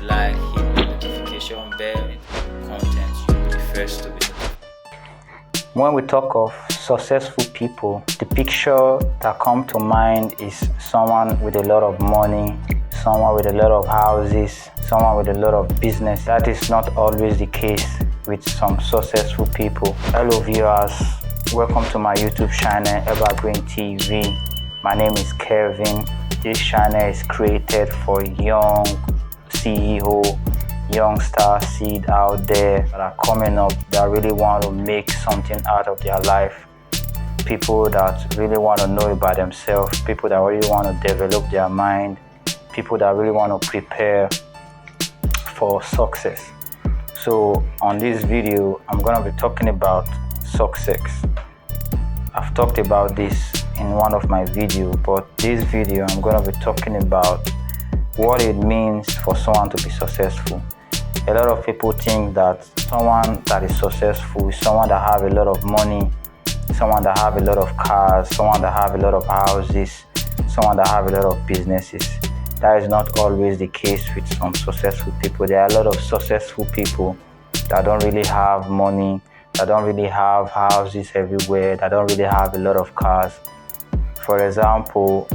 like, hit the notification bell, content you will be first to be notified. When we talk of successful people, the picture that comes to mind is someone with a lot of money, someone with a lot of houses, someone with a lot of business. That is not always the case with some successful people. Hello viewers, welcome to my YouTube channel, Evergreen TV. My name is Kevin. This channel is created for young CEO, youngster seed out there that are coming up, that really want to make something out of their life. People that really want to know about themselves, people that really want to develop their mind, people that really want to prepare for success. So on this video, I'm going to be talking about success. I've talked about this in one of my videos, but this video I'm going to be talking about what it means for someone to be successful. A lot of people think that someone that is successful is someone that have a lot of money, someone that have a lot of cars, someone that have a lot of houses, someone that have a lot of businesses. That is not always the case with some successful people. There are a lot of successful people that don't really have money, that don't really have houses everywhere, that don't really have a lot of cars. For example,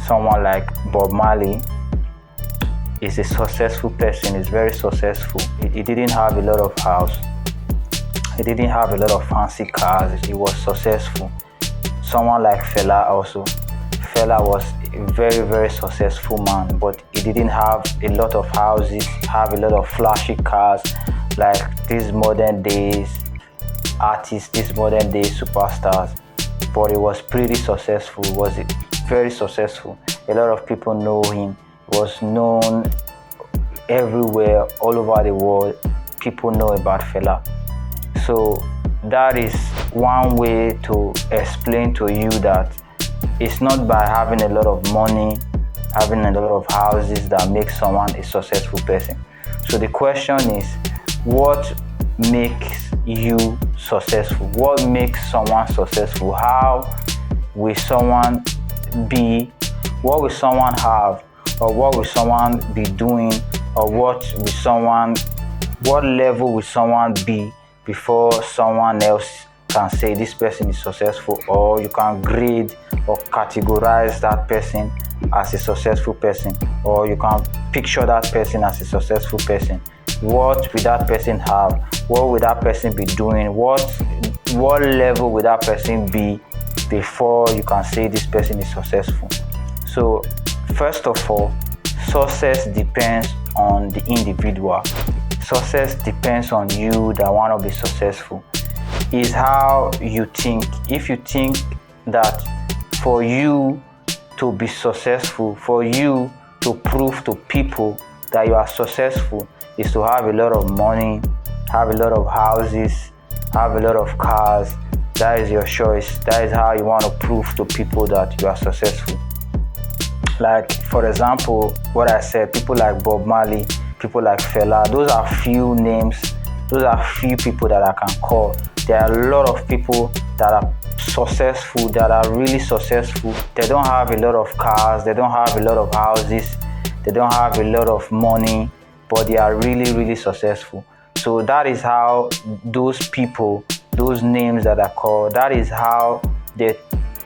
someone like Bob Marley is a successful person, is very successful. He didn't have a lot of house, he didn't have a lot of fancy cars, he was successful. Someone like Fela also. Fela was a very successful man, but he didn't have a lot of houses, have a lot of flashy cars like these modern days artists, these modern day superstars. But he was pretty successful, was very successful. A lot of people know him. He was known everywhere, all over the world. People know about Fela. So that is one way to explain to you that it's not by having a lot of money, having a lot of houses that makes someone a successful person. So the question is, what makes you successful? What makes someone successful? How will someone be? What will someone have? Or what will someone be doing? Or what level will someone be before someone else can say this person is successful, or you can grade or categorize that person as a successful person, or you can picture that person as a successful person? What will that person have? What will that person be doing? What level will that person be before you can say this person is successful? So first of all, success depends on the individual. Success depends on you that want to be successful. Is how you think. If you think that for you to be successful, for you to prove to people that you are successful, is to have a lot of money, have a lot of houses, have a lot of cars, that is your choice. That is how you want to prove to people that you are successful. Like, for example, what I said, people like Bob Marley, people like Fela, those are few names, those are few people that I can call. There are a lot of people that are successful, that are really successful. They don't have a lot of cars, they don't have a lot of houses, they don't have a lot of money, but they are really successful. So that is how those people, those names that are called, that is how they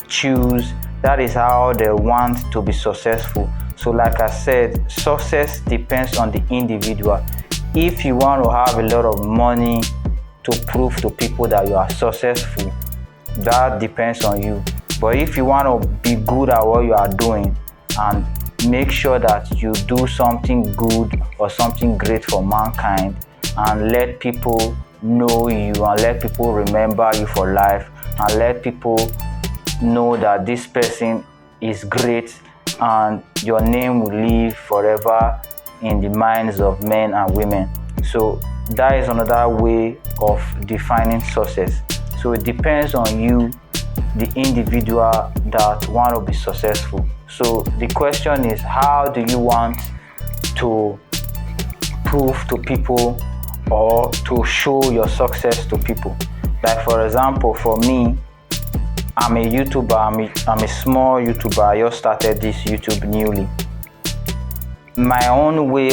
choose, that is how they want to be successful. So like I said, success depends on the individual. If you want to have a lot of money to prove to people that you are successful, that depends on you. But if you want to be good at what you are doing and make sure that you do something good or something great for mankind, and let people know you, and let people remember you for life, and let people know that this person is great, and your name will live forever in the minds of men and women. So that is another way of defining success. So it depends on you, the individual that want to be successful. So the question is, how do you want to prove to people or to show your success to people? Like, for example, for me, I'm a YouTuber, I'm a small YouTuber. I just started this YouTube newly. my own way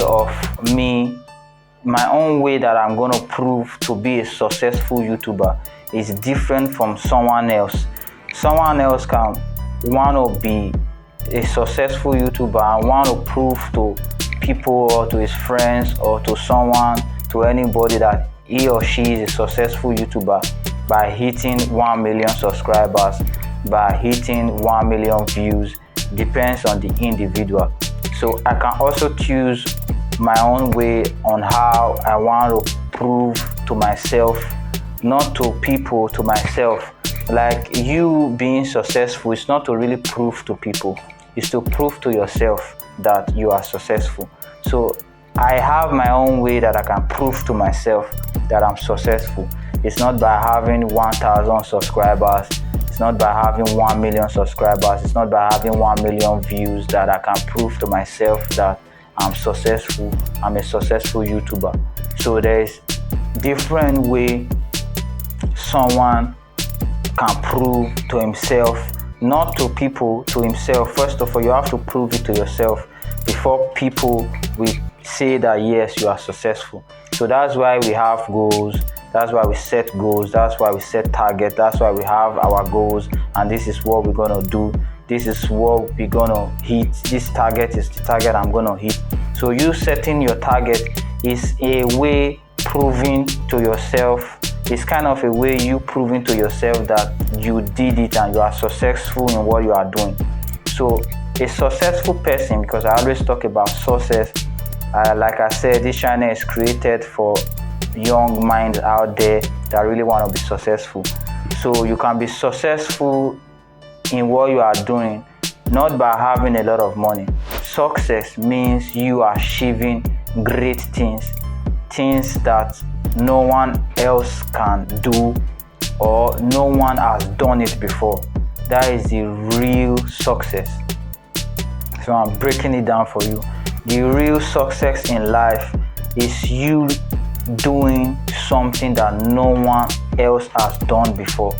that I'm gonna prove to be a successful YouTuber is different from someone else. Someone else can want to be a successful YouTuber and want to prove to people or to his friends or to someone, to anybody, that he or she is a successful YouTuber by hitting 1 million subscribers, by hitting 1 million views. Depends on the individual. So I can also choose my own way on how I want to prove to myself, not to people, to myself. Like, you being successful is not to really prove to people, it's to prove to yourself that you are successful. So I have my own way that I can prove to myself that I'm successful. It's not by having 1,000 subscribers, it's not by having 1 million subscribers, it's not by having 1 million views that I can prove to myself that I'm successful, I'm a successful YouTuber. So there's different way someone can prove to himself, not to people, to himself. First of all, you have to prove it to yourself before people will say that yes, you are successful. So that's why we have goals, that's why we set goals, that's why we set targets, that's why we have our goals, and this is what we're gonna do, this is what we're gonna hit, this target is the target I'm gonna hit. So you setting your target is a way proving to yourself, it's kind of a way you proving to yourself that you did it and you are successful in what you are doing. So a successful person, because I always talk about success, like I said, this channel is created for young minds out there that really want to be successful. So you can be successful in what you are doing, not by having a lot of money. Success means you are achieving great things that no one else can do or no one has done it before. That is the real success. So I'm breaking it down for you. The real success in life is you doing something that no one else has done before.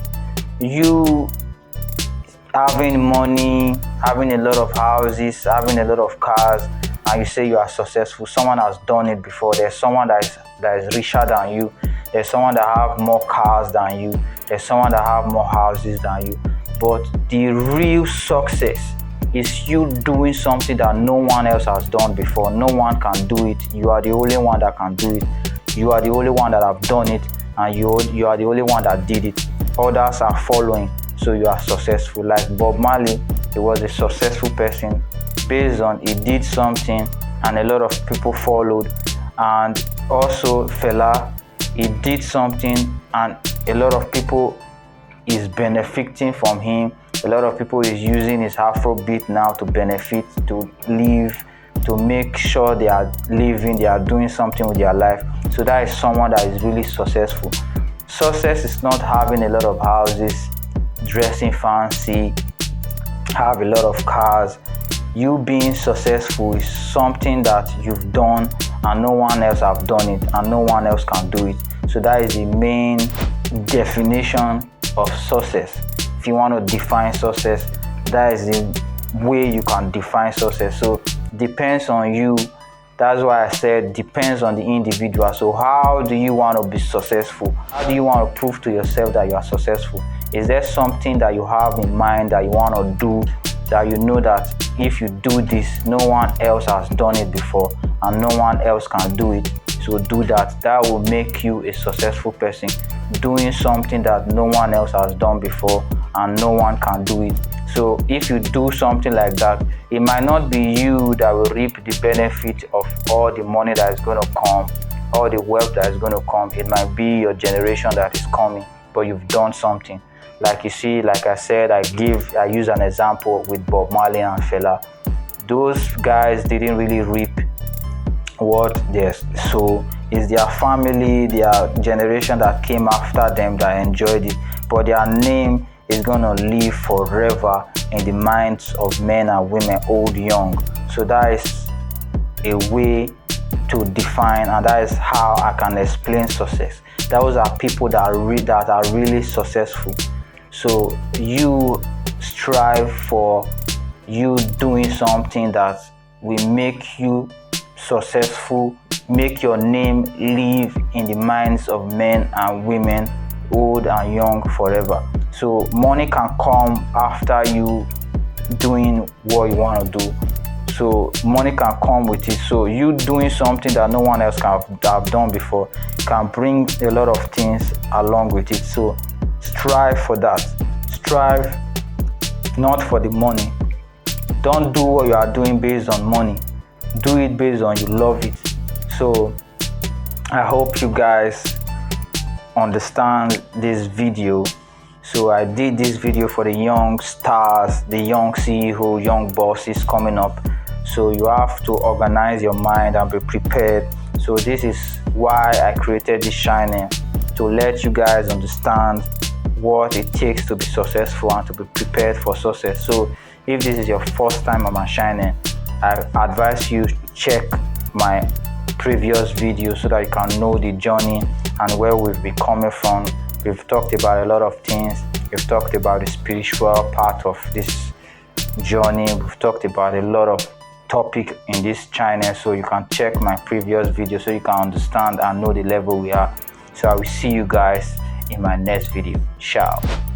You having money, having a lot of houses, having a lot of cars, and you say you are successful. Someone has done it before. There's someone that is richer than you. There's someone that have more cars than you. There's someone that have more houses than you. But the real success is you doing something that no one else has done before. No one can do it. You are the only one that can do it. You are the only one that have done it, and you are the only one that did it. Others are following, so you are successful. Like Bob Marley, he was a successful person based on he did something and a lot of people followed. And also Fela, he did something and a lot of people is benefiting from him. A lot of people is using his Afrobeat now to benefit, to live, to make sure they are living, they are doing something with their life. So that is someone that is really successful. Success is not having a lot of houses, dressing fancy, have a lot of cars. You being successful is something that you've done and no one else have done it and no one else can do it. So that is the main definition of success. If you want to define success, that is the way you can define success. So depends on you. That's why I said depends on the individual. So how do you want to be successful? How do you want to prove to yourself that you are successful? Is there something that you have in mind that you want to do, that you know that if you do this, no one else has done it before and no one else can do it? So do that. That will make you a successful person, doing something that no one else has done before and no one can do it. So if you do something like that, it might not be you that will reap the benefit of all the money that is going to come, all the wealth that is going to come. It might be your generation that is coming, but you've done something. Like you see, like I said, I use an example with Bob Marley and Fela. Those guys didn't really reap what they sow. It's their family, their generation that came after them that enjoyed it, but their name is gonna live forever in the minds of men and women, old, young. So that is a way to define, and that is how I can explain success. Those are people that are really successful. So you strive for you doing something that will make you successful, make your name live in the minds of men and women, old and young, forever. So money can come after you doing what you want to do. So money can come with it. So you doing something that no one else can have done before can bring a lot of things along with it. So strive for that. Strive not for the money. Don't do what you are doing based on money. Do it based on you love it. So I hope you guys understand this video. So I did this video for the young stars, the young CEO, young bosses coming up. So you have to organize your mind and be prepared. So this is why I created this channel, to let you guys understand what it takes to be successful and to be prepared for success. So if this is your first time on my channel, I advise you check my previous videos so that you can know the journey and where we've been coming from. We've talked about a lot of things. We've talked about the spiritual part of this journey. We've talked about a lot of topic in this channel, so you can check my previous video so you can understand and know the level we are. So I will see you guys in my next video. Ciao.